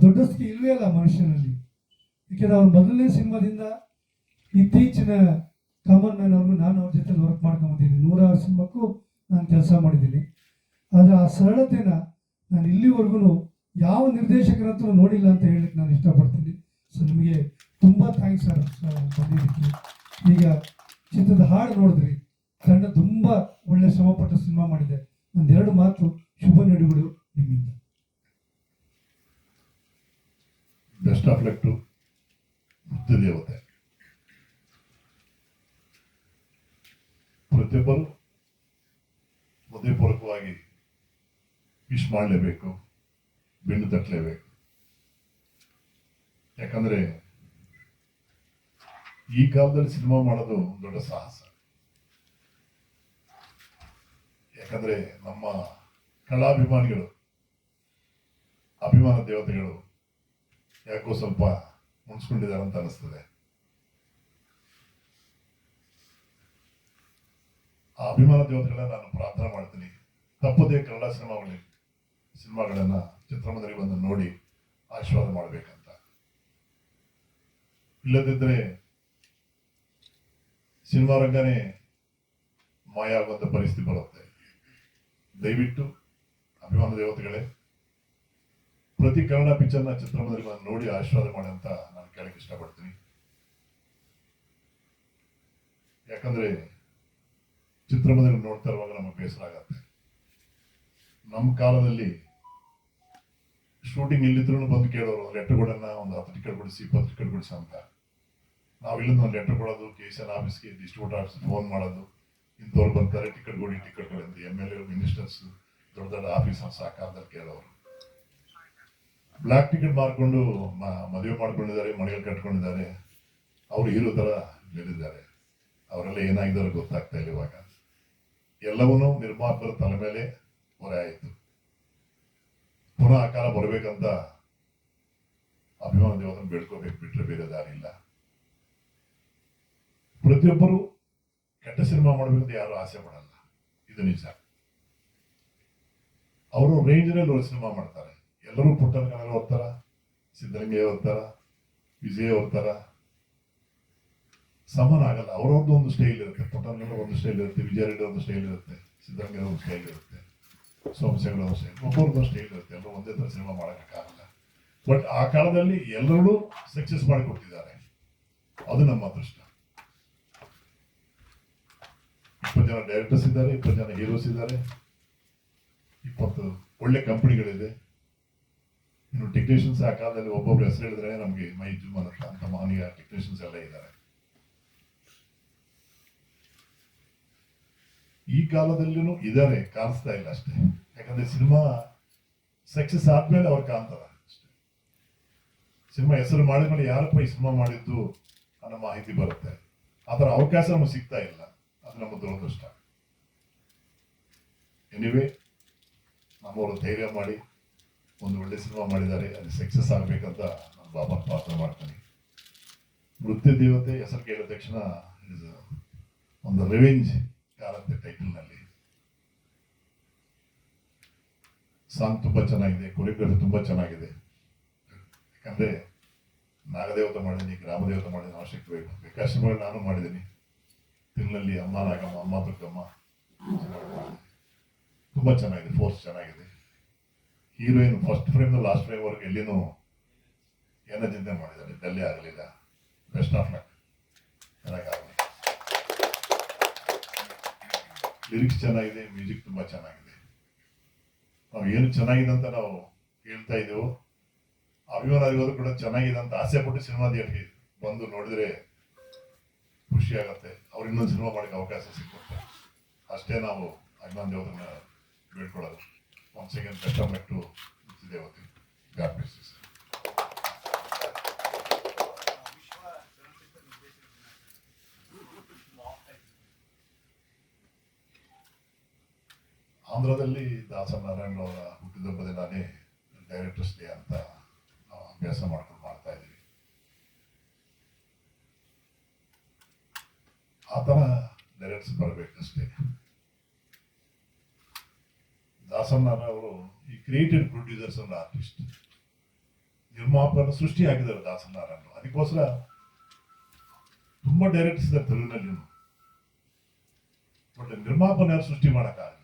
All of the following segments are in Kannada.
ದೊಡ್ಡಸ್ತಿ ಇಲ್ವೇ ಅಲ್ಲ ಮನುಷ್ಯನಲ್ಲಿ. ಯಾಕೆಂದ್ರೆ ಅವ್ರ ಮೊದಲನೇ ಸಿನಿಮಾದಿಂದ ಇತ್ತೀಚಿನ ಕಾಮನ್ ಮ್ಯಾನ್ ಅವ್ರಿಗೂ ನಾನು ಅವ್ರ ಜೊತೆ ವರ್ಕ್ ಮಾಡ್ಕೊಂಬಂದಿದ್ದೀನಿ. 106 ಸಿನಿಮಾಕ್ಕೂ ನಾನು ಕೆಲಸ ಮಾಡಿದ್ದೀನಿ. ಆದರೆ ಆ ಸರಳತೆನ ನಾನು ಇಲ್ಲಿವರೆಗೂ ಯಾವ ನಿರ್ದೇಶಕರ ನೋಡಿಲ್ಲ ಅಂತ ಹೇಳಲಿಕ್ಕೆ ನಾನು ಇಷ್ಟಪಡ್ತೀನಿ. ಸೊ ನಿಮಗೆ ತುಂಬ ಥ್ಯಾಂಕ್ಸ್ ಸರ್ ಬಂದಿದ್ದಕ್ಕೆ. ಈಗ ಚಿತ್ರದ ಹಾಡು ನೋಡಿದ್ರಿ, ತಂಡ ತುಂಬ ಒಳ್ಳೆ ಶ್ರಮಪಟ್ಟು ಸಿನಿಮಾ ಮಾಡಿದೆ. ಒಂದೆರಡು ಮಾತು ಶುಭ ನುಡಿಗಳು ನಿಮ್ಮಿಂದ. ಬೆಸ್ಟ್ ಆಫ್ ಲಕ್ ಟು ದೇವತೆ. ಪ್ರತಿಯೊಬ್ಬರು ಹೃದಯಪೂರ್ವಕವಾಗಿ ವಿಶ್ ಮಾಡಲೇಬೇಕು, ಬೆನ್ನು ತಟ್ಟಲೇಬೇಕು. ಯಾಕಂದ್ರೆ ಈ ಕಾಲದಲ್ಲಿ ಸಿನಿಮಾ ಮಾಡೋದು ದೊಡ್ಡ ಸಾಹಸ. ಯಾಕಂದ್ರೆ ನಮ್ಮ ಕಲಾಭಿಮಾನಿಗಳು, ಅಭಿಮಾನ ದೇವತೆಗಳು ಯಾಕೋ ಸ್ವಲ್ಪ ಮುನ್ಸ್ಕೊಂಡಿದ್ದಾರೆ ಅಂತ ಅನಿಸ್ತದೆ. ಆ ಅಭಿಮಾನ ದೇವತೆಗಳನ್ನ ನಾನು ಪ್ರಾರ್ಥನೆ ಮಾಡ್ತೀನಿ, ತಪ್ಪದೇ ಕನ್ನಡ ಸಿನಿಮಾಗಳನ್ನ ಚಿತ್ರಮಂದಿರಕ್ಕೆ ಬಂದು ನೋಡಿ ಆಶೀರ್ವಾದ ಮಾಡಬೇಕಂತ. ಇಲ್ಲದಿದ್ದರೆ ಸಿನಿಮಾ ರಂಗನೇ ಮಾಯ ಆಗುವಂತ ಪರಿಸ್ಥಿತಿ ಬರುತ್ತೆ. ದಯವಿಟ್ಟು ಅಭಿಮಾನ ದೇವತೆಗಳೇ, ಪ್ರತಿ ಕನ್ನಡ ಪಿಕ್ಚರ್ನ ಚಿತ್ರಮಂದಿರಕ್ಕೆ ಬಂದು ನೋಡಿ ಆಶೀರ್ವಾದ ಮಾಡಿ ಅಂತ ನಾನು ಕೇಳಕ್ಕೆ ಇಷ್ಟಪಡ್ತೀನಿ. ಯಾಕಂದ್ರೆ ಚಿತ್ರಮಂದಿರ ನೋಡ್ತಾ ಇರುವಾಗ ನಮಗೆ ಬೇಸರ ಆಗತ್ತೆ. ನಮ್ಮ ಕಾಲದಲ್ಲಿ ಶೂಟಿಂಗ್ ಇಲ್ಲಿದ್ರು ಬಂದು ಕೇಳೋರು, ಲೆಟರ್ ಕೊಡೋಣ, ಒಂದು 10 ಟಿಕೆಟ್ ಕೊಡಿಸಿ, 20 ಟಿಕೆಟ್ ಕೊಡಿಸಿ ಅಂತ. ನಾವು ಇಲ್ಲಿಂದ ಒಂದು ಲೆಟರ್ ಕೊಡೋದು, KCN ಆಫೀಸ್ಗೆ, ಡಿಸ್ಟ್ರಿಬ್ಯೂಟರ್ ಆಫೀಸ್ ಫೋನ್ ಮಾಡೋದು, ಇಂಥವ್ರು ಬರ್ತಾರೆ, ಟಿಕೆಟ್ ಕೊಡಿ ಅಂತ MLA, ಮಿನಿಸ್ಟರ್ಸ್, ದೊಡ್ಡ ದೊಡ್ಡ ಆಫೀಸರ್ಸ್ ಆ ಕಾಲದಲ್ಲಿ ಕೇಳೋರು. ಬ್ಲ್ಯಾಕ್ ಟಿಕೆಟ್ ಮಾರ್ಕೊಂಡು ಮದುವೆ ಮಾಡ್ಕೊಂಡಿದ್ದಾರೆ, ಮನೆಯಲ್ಲಿ ಕಟ್ಕೊಂಡಿದ್ದಾರೆ, ಅವರು ಹೀರೋ ತರ ಬೆಳೆದಿದ್ದಾರೆ. ಅವರೆಲ್ಲ ಏನಾಗಿದ್ದಾರೆ ಗೊತ್ತಾಗ್ತಾ ಇಲ್ಲ ಇವಾಗ. ಎಲ್ಲವನ್ನೂ ನಿರ್ಮಾಪಕರ ತಲೆ ಮೇಲೆ ಹೊರೆ ಆಯಿತು. ಪುನಃ ಆ ಕಾಲ ಬರಬೇಕಂತ ಅಭಿಮಾನ ದೇವರನ್ನು ಬೇಡ್ಕೋಬೇಕು, ಬಿಟ್ಟರೆ ಬೇರೆ ದಾರಿ ಇಲ್ಲ. ಪ್ರತಿಯೊಬ್ಬರು ಕೆಟ್ಟ ಸಿನಿಮಾ ಮಾಡಬೇಕಂತ ಯಾರು ಆಸೆ ಪಡಲ್ಲ, ಇದು ನಿಜ. ಅವರು ರೇಂಜ್ನಲ್ಲಿ ಒಂದು ಸಿನಿಮಾ ಮಾಡ್ತಾರೆ. ಎಲ್ಲರೂ ಪುಟ್ಟನ ಕನ್ನಡ ಓದ್ತಾರ, ಸಿದ್ದಲಿಂಗಯ್ಯ ಓದ್ತಾರ, ವಿಜಯ್ ಓದ್ತಾರ, ಸಮಾನ ಆಗಲ್ಲ. ಅವ್ರವ್ರದ್ದು ಒಂದು ಸ್ಟೈಲ್ ಇರುತ್ತೆ. ಪುಟ್ಟನ ಒಂದು ಸ್ಟೈಲ್ ಇರುತ್ತೆ, ವಿಜಯ ರೆಡ್ಡಿ ಒಂದು ಸ್ಟೈಲ್ ಇರುತ್ತೆ, ಸಿದ್ದಲಿಂಗಯ್ಯ ಒಂದು ಸ್ಟೈಲ್ ಇರುತ್ತೆ, ಸೋಮಶೇಖರ ಒಂದು ಸ್ಟೈಲ್, ಒಬ್ಬರದ್ದು ಸ್ಟೈಲ್ ಇರುತ್ತೆ. ಎಲ್ಲರೂ ಒಂದೇ ತರ ಸಿನಿಮಾ ಮಾಡೋಕ್ಕಾಗಲ್ಲ. ಬಟ್ ಆ ಕಾಲದಲ್ಲಿ ಎಲ್ಲರೂ ಸಕ್ಸಸ್ ಮಾಡಿ ಕೊಡ್ತಿದ್ದಾರೆ, ಅದು ನಮ್ಮ ಅದೃಷ್ಟ. 20 ಜನ ಡೈರೆಕ್ಟರ್ಸ್ ಇದ್ದಾರೆ, 20 ಜನ ಹೀರೋಸ್ ಇದ್ದಾರೆ, 20 ಒಳ್ಳೆ ಕಂಪನಿಗಳಿದೆ. ಇನ್ನು ಟೆಕ್ನಿಷಿಯನ್ಸ್ ಆ ಕಾಲದಲ್ಲಿ ಒಬ್ಬೊಬ್ರು ಹೆಸರು ಹೇಳಿದ್ರೆ ನಮಗೆ ಮೈ ಜುಮ್ ಅಂತ ಮಹನೀಯ ಟೆಕ್ನಿಷಿಯನ್ಸ್ ಎಲ್ಲ ಇದ್ದಾರೆ. ಈ ಕಾಲದಲ್ಲೂ ಇದ್ದಾರೆ, ಕಾಣಿಸ್ತಾ ಇಲ್ಲ ಅಷ್ಟೇ. ಯಾಕಂದ್ರೆ ಸಿನಿಮಾ ಸಕ್ಸಸ್ ಆದ್ಮೇಲೆ ಅವ್ರು ಕಾಣ್ತಾರ ಅಷ್ಟೇ. ಸಿನಿಮಾ ಹೆಸರು ಮಾಡಿದ್ಮೇಲೆ ಯಾರಪ್ಪ ಈ ಸಿನಿಮಾ ಮಾಡಿದ್ದು ಅನ್ನೋ ಮಾಹಿತಿ ಬರುತ್ತೆ. ಅದರ ಅವಕಾಶ ನಮಗೆ ಸಿಗ್ತಾ ಇಲ್ಲ, ಅದು ನಮ್ಮ ದುರದೃಷ್ಟ. ಎನಿವೇ, ನಮ್ಮವರು ಧೈರ್ಯ ಮಾಡಿ ಒಂದು ಒಳ್ಳೆ ಸಿನಿಮಾ ಮಾಡಿದ್ದಾರೆ, ಅದು ಸಕ್ಸಸ್ ಆಗ್ಬೇಕಂತ ನಾನು ಬಾಬಾ ಪ್ರಾರ್ಥನೆ ಮಾಡ್ತೀನಿ. ನೃತ್ಯ ದೇವತೆ ಹೆಸರು ಕೇಳಿದ ತಕ್ಷಣ ಒಂದು ರಿವೆಂಜ್ ಕಾರಂತೆ ಟೈಟಲ್ನಲ್ಲಿ ಸಾಂಗ್ ತುಂಬಾ ಚೆನ್ನಾಗಿದೆ, ಕೊರಿಯೋಗ್ರಫಿ ತುಂಬಾ ಚೆನ್ನಾಗಿದೆ. ಯಾಕಂದ್ರೆ ನಾಗದೇವತೆ ಮಾಡಿದ್ದೀನಿ, ಗ್ರಾಮ ದೇವತೆ ಮಾಡಿದ್ದೀನಿ, ಅವಶ್ಯಕತೆ ಬೇಕು. ವಿಕಾಸ ನಾನು ಮಾಡಿದ್ದೀನಿ. ತಿಂಗಳಲ್ಲಿ ಅಮ್ಮ ನಾಗಮ್ಮ, ಅಮ್ಮ ದುರ್ಗಮ್ಮ ತುಂಬಾ ಚೆನ್ನಾಗಿದೆ. ಫೋರ್ಸ್ ಚೆನ್ನಾಗಿದೆ. Heroine first frame last frame ವರ್ಗ ಎಲ್ಲಿನೂ ಏನೋ ಚಿಂತೆ ಮಾಡಿದ್ದಾರೆ, ಡೆಲ್ಲಿ ಆಗಲಿಲ್ಲ. ಬೆಸ್ಟ್ ಆಫ್ ಲಕ್, ಚೆನ್ನಾಗಾಗಲಿ. ಲಿರಿಕ್ಸ್ ಚೆನ್ನಾಗಿದೆ, ಮ್ಯೂಸಿಕ್ ತುಂಬ ಚೆನ್ನಾಗಿದೆ. ನಾವು ಏನು ಚೆನ್ನಾಗಿದೆ ಅಂತ ನಾವು ಹೇಳ್ತಾ ಇದ್ದೇವೋ ಅಭಿಮಾನಿಗಳು ಕೂಡ ಚೆನ್ನಾಗಿದೆ ಅಂತ ಆಸೆ ಪಟ್ಟು ಸಿನಿಮಾ ಥಿಯೇಟರ್ಗೆ ಬಂದು ನೋಡಿದ್ರೆ ಖುಷಿ ಆಗತ್ತೆ. ಅವ್ರು ಇನ್ನೊಂದು ಸಿನಿಮಾ ಮಾಡೋಕ್ಕೆ ಅವಕಾಶ ಸಿಗುತ್ತೆ. ಅಷ್ಟೇ ನಾವು ಅಭಿಮಾನ್ ದೇವರನ್ನ ಬೇಡ್ಕೊಳ್ಳೋದು. Once again best of luck to ದೇವತೆ. God bless you sir. ಆಂಧ್ರದಲ್ಲಿ ದಾಸನಾರಾಯಣ ಅವರ ಹುಟ್ಟಿದಬ್ಬ ದಿನಾನೇ ಡೈರೆಕ್ಟರ್ಸ್ ಡೇ ಅಂತ ನಾವು ಅಭ್ಯಾಸ ಮಾಡ್ಕೊಂಡು ಮಾಡ್ತಾ ಇದ್ದೀವಿ. ಆ ಥರ ಡೈರೆಕ್ಟರ್ಸ್ ಬರಬೇಕಷ್ಟೇ. ದಾಸನಾರಾಯಣ ಅವರು ಈ ಕ್ರಿಯೇಟಿವ್ ಪ್ರೊಡ್ಯೂಸರ್ಸ್ ಅಂಡ್ ಆರ್ಟಿಸ್ಟ್, ನಿರ್ಮಾಪಕರನ್ನು ಸೃಷ್ಟಿ ಆಗಿದ್ದಾರೆ ದಾಸನಾರಾಯಣ. ಅದಕ್ಕೋಸ್ಕರ ತುಂಬ ಡೈರೆಕ್ಟರ್ಸ್ ಇದ್ದಾರೆ ತೆಲುಗಿನಲ್ಲಿ. ಬಟ್ ನಿರ್ಮಾಪನ ಯಾರು ಸೃಷ್ಟಿ ಮಾಡೋಕ್ಕಾಗಲಿಲ್ಲ.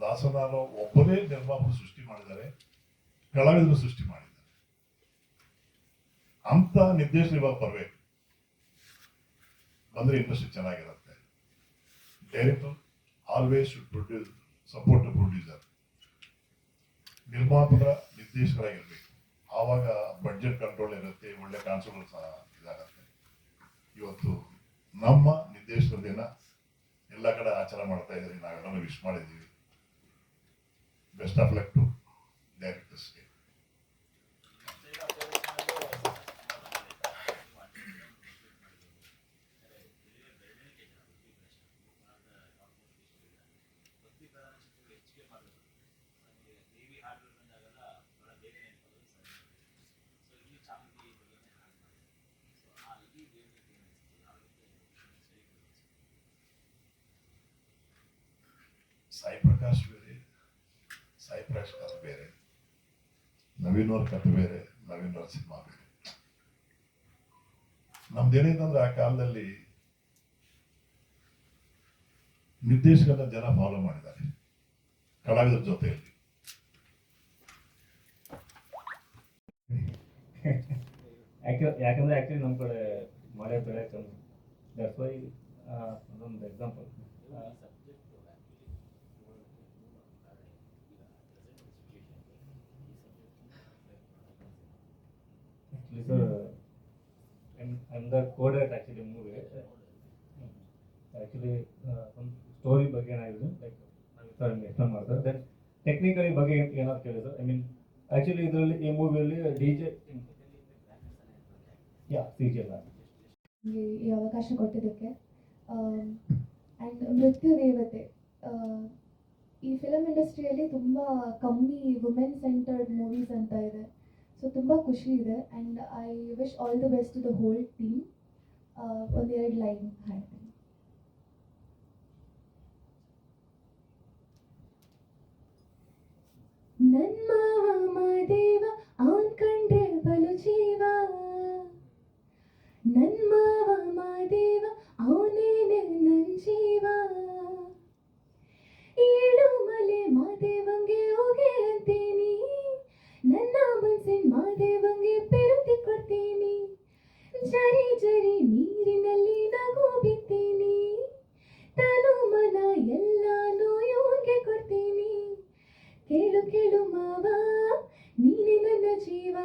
ದಾಸನಾರಾಯಣ ಒಬ್ಬರೇ ನಿರ್ಮಾಪಕ ಸೃಷ್ಟಿ ಮಾಡಿದ್ದಾರೆ, ಕಲಾವಿದರು ಸೃಷ್ಟಿ ಮಾಡಿದ್ದಾರೆ. ಅಂತ ನಿರ್ದೇಶನ ಇವಾಗ ಬರಬೇಕು, ಬಂದ್ರೆ ಇಂಡಸ್ಟ್ರಿ ಚೆನ್ನಾಗಿರುತ್ತೆ. Director always should produce support to producer. ನಿರ್ಮಾಪಕರ ನಿರ್ದೇಶಕರಾಗಿರ್ಬೇಕು. ಆವಾಗ ಬಡ್ಜೆಟ್ ಕಂಟ್ರೋಲ್ ಇರುತ್ತೆ, ಒಳ್ಳೆ ಕಾನ್ಸೆಪ್ಟ್ಗಳು ಸಹ ಇದಾಗತ್ತೆ. ಇವತ್ತು ನಮ್ಮ ನಿರ್ದೇಶಕರ ದಿನ ಎಲ್ಲ ಕಡೆ ಆಚರಣೆ ಮಾಡ್ತಾ ಇದ್ದೀವಿ. ನಾವೆಲ್ಲರೂ ವಿಶ್ ಮಾಡಿದ್ದೀವಿ. Best of luck to directors day. Sai Prakash ಬೇರೆ, ಸಾಯಿ ಪ್ರಕಾಶ್ ಕಥೆ ಬೇರೆ, ನವೀನ್ ಅವ್ರ ಕಥೆ ಬೇರೆ, ನವೀನ್ ಅವ್ರ ಸಿನಿಮಾ ಬೇರೆ. ನಮ್ದೇನಿದಂದ್ರೆ ಆ ಕಾಲದಲ್ಲಿ ನಿರ್ದೇಶಕರನ್ನ ಜನ ಫಾಲೋ ಮಾಡಿದ್ದಾರೆ ಕಲಾವಿದರ ಜೊತೆಯಲ್ಲಿ. ಯಾಕಂದ್ರೆ ಆಕ್ಚುಲಿ ನಮ್ಮ ಕಡೆ ಮಳೆ ಬೆಳೆ ಕಮ್ಮಿ. ದಟ್ಸ್ ವೈ ಅದೊಂದು example. Actually, sir, I'm the co-director actually movie. Actually, ಒಂದು ಸ್ಟೋರಿ ಬಗ್ಗೆ ಏನಾಗಿದೆ ಲೈಕ್ ನಾವು ಎಕ್ಸ್ಪ್ಲೇನ್ ಮಾಡ್ತಾರೆ. ದೆನ್ ಟೆಕ್ನಿಕಲಿ ಬಗ್ಗೆ ಏನಾದ್ರು ಕೇಳಿ ಸರ್. ಐ ಮೀನ್ ಆ್ಯಕ್ಚುಲಿ ಇದರಲ್ಲಿ ಈ ಮೂವಿಯಲ್ಲಿ DJ CG ಎಲ್ಲ ಈ ಅವಕಾಶ ಕೊಟ್ಟಿದ್ದಕ್ಕೆ. ಆ್ಯಂಡ್ ಮೃತ್ಯು ದೇವತೆ, ಈ ಫಿಲಮ್ ಇಂಡಸ್ಟ್ರಿಯಲ್ಲಿ ತುಂಬ ಕಮ್ಮಿ ವುಮೆನ್ ಸೆಂಟರ್ಡ್ ಮೂವೀಸ್ ಅಂತ ಇದೆ. ಸೊ ತುಂಬ ಖುಷಿ ಇದೆ. And I wish all the best to the whole team. ಒಂದೆರಡು ಲೈನ್ ಹಾಡ್ತೀನಿ. ನನ್ ಮಾವ ಮಾದೇವ ಅವನ್ ಕಂಡ್ರೆ ಬಲು ಜೀವ. ನನ್ ಮಾವ ಮಾದೇವ ಅವನೇನೆ ನನ್ ಜೀವ. ಏಳು ಮಲೆ ಮಾದೇವಂಗೆ ಹೋಗೆ ಅಂತೀನಿ, ನನ್ನ ಮನ್ಸಿನ ಮಾದೇವಂಗೆ ಬೆರುತಿ ಕೊಡ್ತೀನಿ. ಜರಿ ಜರಿ ನೀರಿನಲ್ಲಿ ನಗು ಬಿತ್ತೀನಿ, ತನು ಮನ ಎಲ್ಲಾನು ಇವನ್ಗೆ ಕೊಡ್ತೀನಿ. ಕೇಳು ಕೇಳು ಮಾವ ನೀನೆ ನನ್ನ ಜೀವ.